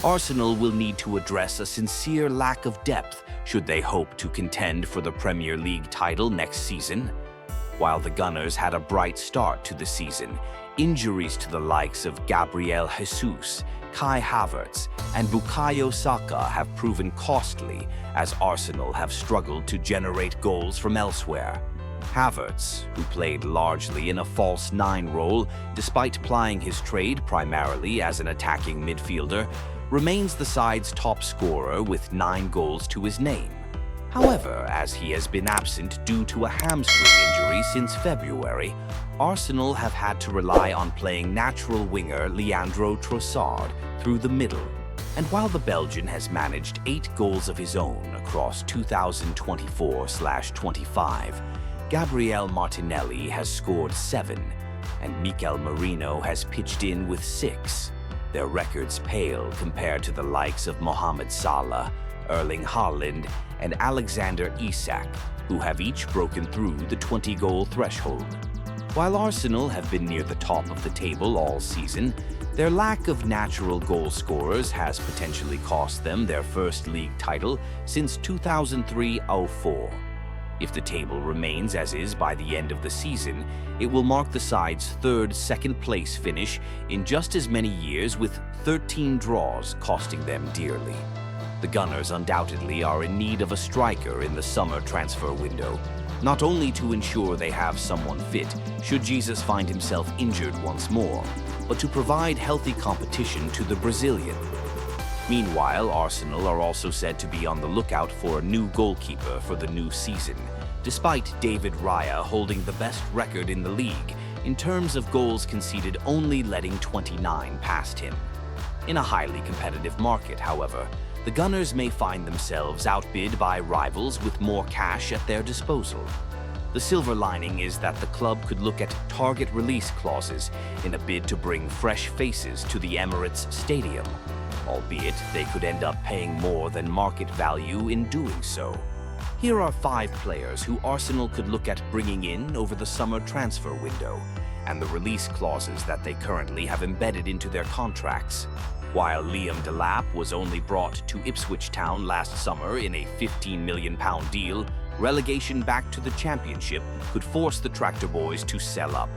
Arsenal will need to address a sincere lack of depth should they hope to contend for the Premier League title next season. While the Gunners had a bright start to the season, injuries to the likes of Gabriel Jesus, Kai Havertz, and Bukayo Saka have proven costly as Arsenal have struggled to generate goals from elsewhere. Havertz, who played largely in a false nine role despite plying his trade primarily as an attacking midfielder, remains the side's top scorer with 9 goals to his name. However, as he has been absent due to a hamstring injury since February, Arsenal have had to rely on playing natural winger Leandro Trossard through the middle. And while the Belgian has managed 8 goals of his own across 2024/25, Gabriel Martinelli has scored 7, and Mikel Merino has pitched in with 6. Their records pale compared to the likes of Mohamed Salah, Erling Haaland, and Alexander Isak, who have each broken through the 20-goal threshold. While Arsenal have been near the top of the table all season, their lack of natural goal scorers has potentially cost them their first league title since 2003-04. If the table remains as is by the end of the season, it will mark the side's third second-place finish in just as many years, with 13 draws costing them dearly. The Gunners undoubtedly are in need of a striker in the summer transfer window, not only to ensure they have someone fit should Jesus find himself injured once more, but to provide healthy competition to the Brazilian. Meanwhile, Arsenal are also said to be on the lookout for a new goalkeeper for the new season, despite David Raya holding the best record in the league in terms of goals conceded, only letting 29 past him. In a highly competitive market, however, the Gunners may find themselves outbid by rivals with more cash at their disposal. The silver lining is that the club could look at target release clauses in a bid to bring fresh faces to the Emirates Stadium, albeit they could end up paying more than market value in doing so. Here are 5 players who Arsenal could look at bringing in over the summer transfer window, and the release clauses that they currently have embedded into their contracts. While Liam Delap was only brought to Ipswich Town last summer in a £15 million deal, relegation back to the Championship could force the Tractor Boys to sell up.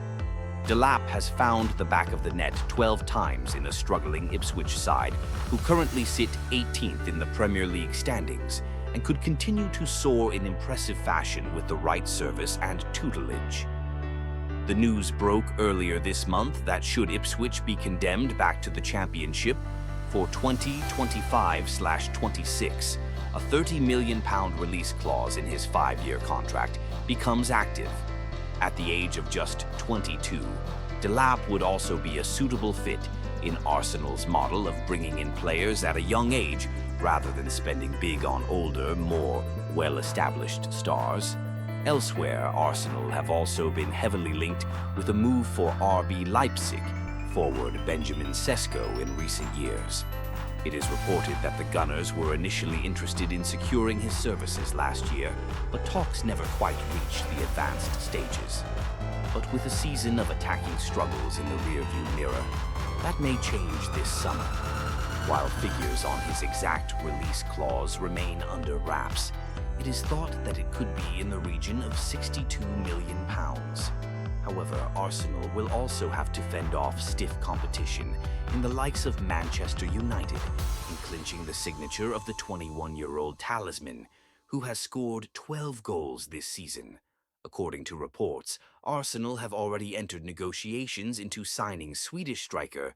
Delap has found the back of the net 12 times in a struggling Ipswich side, who currently sit 18th in the Premier League standings, and could continue to soar in impressive fashion with the right service and tutelage. The news broke earlier this month that should Ipswich be condemned back to the Championship for 2025/26, a £30 million release clause in his 5-year contract becomes active. At the age of just 22, Delap would also be a suitable fit in Arsenal's model of bringing in players at a young age rather than spending big on older, more well-established stars. Elsewhere, Arsenal have also been heavily linked with a move for RB Leipzig forward Benjamin Sesko in recent years. It is reported that the Gunners were initially interested in securing his services last year, but talks never quite reached the advanced stages. But with a season of attacking struggles in the rearview mirror, that may change this summer. While figures on his exact release clause remain under wraps, it is thought that it could be in the region of £62 million. However, Arsenal will also have to fend off stiff competition in the likes of Manchester United in clinching the signature of the 21-year-old talisman, who has scored 12 goals this season. According to reports, Arsenal have already entered negotiations into signing Swedish striker